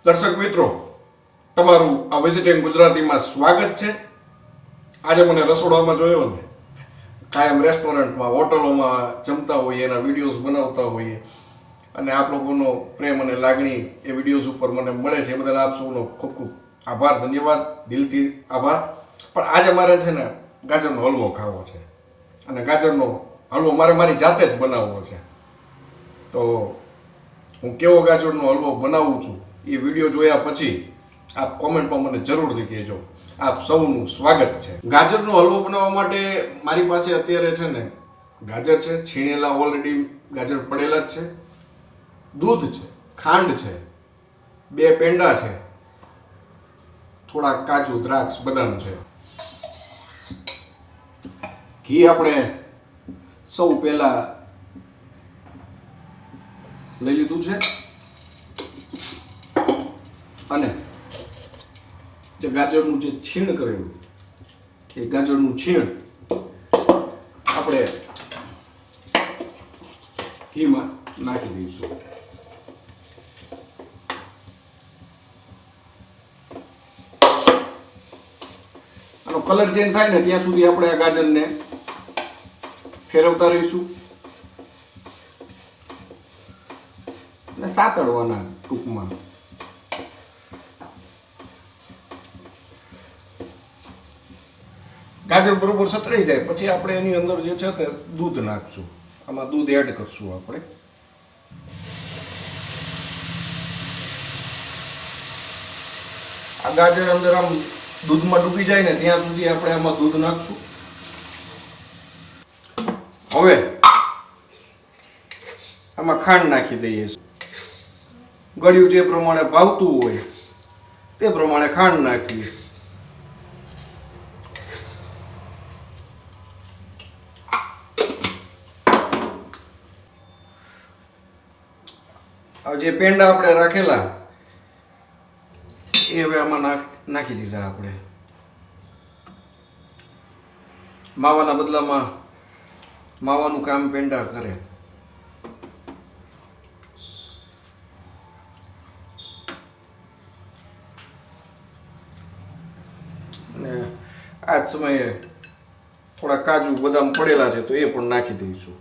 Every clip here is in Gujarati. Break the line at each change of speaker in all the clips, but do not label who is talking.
દર્શક મિત્રો, તમારું આ વિઝિટિંગ ગુજરાતીમાં સ્વાગત છે. આજે મને રસોડામાં જોયો ને, કાયમ રેસ્ટોરન્ટમાં હોટલોમાં જમતા હોઈએ, એના વિડીયોઝ બનાવતા હોઈએ અને આપ લોકોનો પ્રેમ અને લાગણી એ વિડીયોઝ ઉપર મને મળે છે. એ બદલ આપ સૌનો ખૂબ ખૂબ આભાર, ધન્યવાદ, દિલથી આભાર. પણ આજે મારે છે ને ગાજરનો હલવો ખાવો છે અને ગાજરનો હલવો મારે મારી જાતે જ બનાવવો છે. તો હું કેવો ગાજરનો હલવો બનાવું છું એ વિડીયો જોયા પછી આપ કોમેન્ટમાં મને જરૂરથી કહેજો. આપ સૌનું સ્વાગત છે. ગાજરનો હલવો બનાવવા માટે મારી પાસે અત્યારે છે ને ગાજર છે, છીણેલા ઓલરેડી ગાજર પડેલા જ છે, દૂધ છે, ખાંડ છે, 2 પેંડા છે, થોડા કાજુ, દ્રાક્ષ, બદામ છે. ઘી આપણે સૌ પહેલા લઈ લીધું છે અને જે ગાજરનું જે છીણ કરેલું એ ગાજરનું છીણ આપણે ઘીમાં નાખી દઈશું. આનો કલર ચેન્જ થાય ને ત્યાં સુધી આપણે આ ગાજરને ફેરવતા રહીશું અને સાતળવાના ટૂંકમાં. ગાજર બરોબર સતળાઈ જાય પછી આપણે એની અંદર જે છે તે દૂધ નાખશું. આમાં દૂધ એડ કરશું આપણે. આ ગાજર અંદર આમ દૂધમાં ડૂબી જાય ને ત્યાં સુધી આપણે આમાં દૂધ નાખશું. હવે આમાં ખાંડ નાખી દઈએ. ગળ્યું જે પ્રમાણે ભાવતું હોય તે પ્રમાણે ખાંડ નાખીએ. જે પેંડા આપણે રાખેલા એ હવે આમાં નાખી દીધા. આપણે માવાના બદલામાં માવાનું કામ પેંડા કરે. અને આ જ સમયે થોડા કાજુ બદામ પડેલા છે તો એ પણ નાખી દઈશું.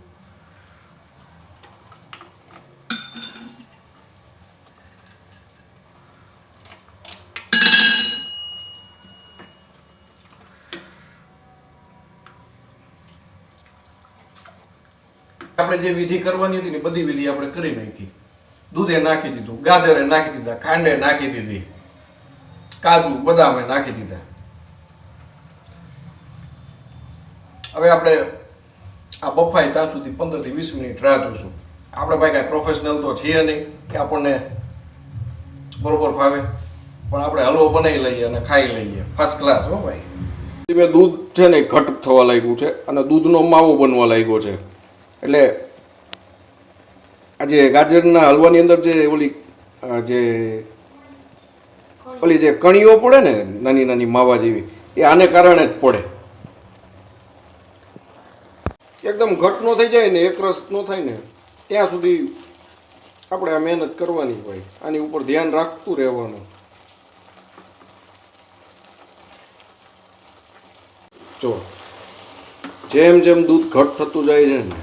આપણે જે વિધિ કરવાની હતી ને બધી વિધિ આપણે કરી નાખી. દૂધે નાખી દીધું, ગાજરે નાખી દીધા, ખાંડે નાખી દીધી, કાજુ બદામે નાખી દીધા. હવે આપણે આ બફાય ત્યાં સુધી 15 થી 20 મિનિટ રાહ જોઈશું. આપણે ભાઈ કાંઈ પ્રોફેશનલ તો છીએ નહીં કે આપણને બરોબર ફાવે, પણ આપણે હલવો બનાવી લઈએ અને ખાઈ લઈએ. ફર્સ્ટ ક્લાસ હો ભાઈ. દૂધ છે ને ઘટ થવા લાગ્યું છે અને દૂધનો માવો બનવા લાગ્યો છે. એટલે આજે ગાજરના હલવાની અંદર જે ઓલી જે કણીઓ પડે ને નાની નાની માવા જેવી, એ આને કારણે જ પડે. એકદમ ઘટ નો થઈ જાય ને, એકરસ નો થાય ને ત્યાં સુધી આપણે આ મહેનત કરવાની હોય. આની ઉપર ધ્યાન રાખતું રહેવાનું. જો જેમ જેમ દૂધ ઘટ થતું જાય છે ને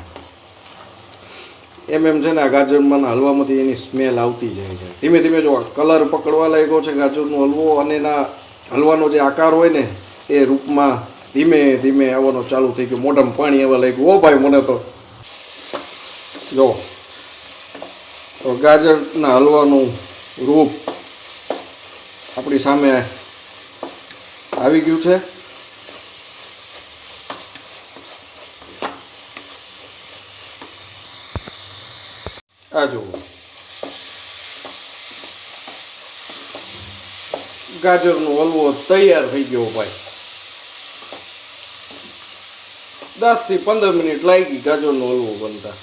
એમ છે ને આ ગાજરમાં હલવામાંથી એની સ્મેલ આવતી જાય છે. ધીમે ધીમે જો કલર પકડવા લાગ્યો છે ગાજરનો હલવો અને એના હલવાનો જે આકાર હોય ને એ રૂપમાં ધીમે ધીમે આવવાનો ચાલુ થઈ ગયો. મોઢામાં પાણી આવવા લાગ્યું. ઓ ભાઈ મને તો જો ગાજરના હલવાનું રૂપ આપણી સામે આવી ગયું છે. આ જુઓ ગાજરનો હલવો તૈયાર થઈ ગયો ભાઈ. 10 થી 15 મિનિટ લાગી ગાજરનો હલવો બનતા.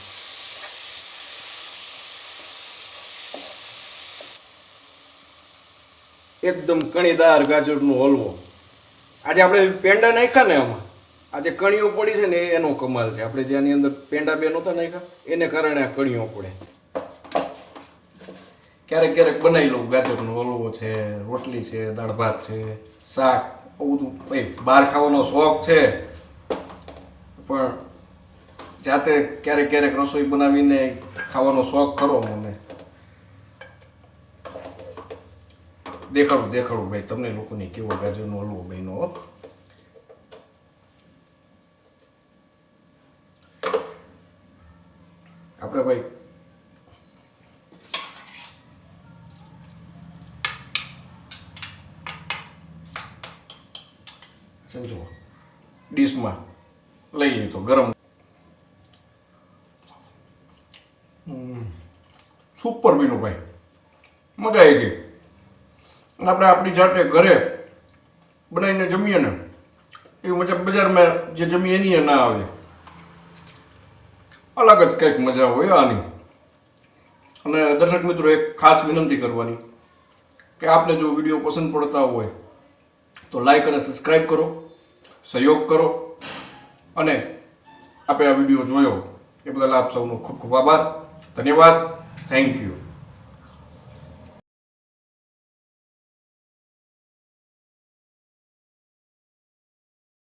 એકદમ કણીદાર ગાજરનો હલવો. આજે આપણે પેંડા નાખ્યા ને આમાં, આજે કણીઓ પડી છે ને એનો કમાલ છે. આપણે જેની અંદર પેંડા બે નહોતા નાખ્યા એને કારણે આ કણીઓ પડે. ક્યારેક ક્યારેક બનાવી લઉં. ગાજરનો હલવો છે, રોટલી છે, દાળ ભાત છે, શાક, આવું બધું. ભાઈ બહાર ખાવાનો શોખ છે, પણ જાતે ક્યારેક ક્યારેક રસોઈ બનાવીને ખાવાનો શોખ ખરો મને. દેખાડું ભાઈ તમને લોકોને કેવો ગાજરનો હલવો બન્યો. આપણે ભાઈ સમજો ડીશમાં લઈ લીધો ગરમ. સુપર બન્યું ભાઈ, મજા આવી ગઈ. અને આપણે આપણી જાતે ઘરે બનાવીને જમીએ ને એ મજા બજારમાં જે જમીએ એની ના આવે. અલગ જ કંઈક મજા હોય આની. અને દર્શક મિત્રો એક ખાસ વિનંતી કરવાની કે આપને જો વિડીયો પસંદ પડતા હોય તો લાઈક અને સબસ્ક્રાઈબ કરો, સહયોગ કરો. અને આપણે આ વિડીયો જોયો એ બદલ આપ સૌનો ખૂબ ખૂબ આભાર, ધન્યવાદ, થેન્ક યુ.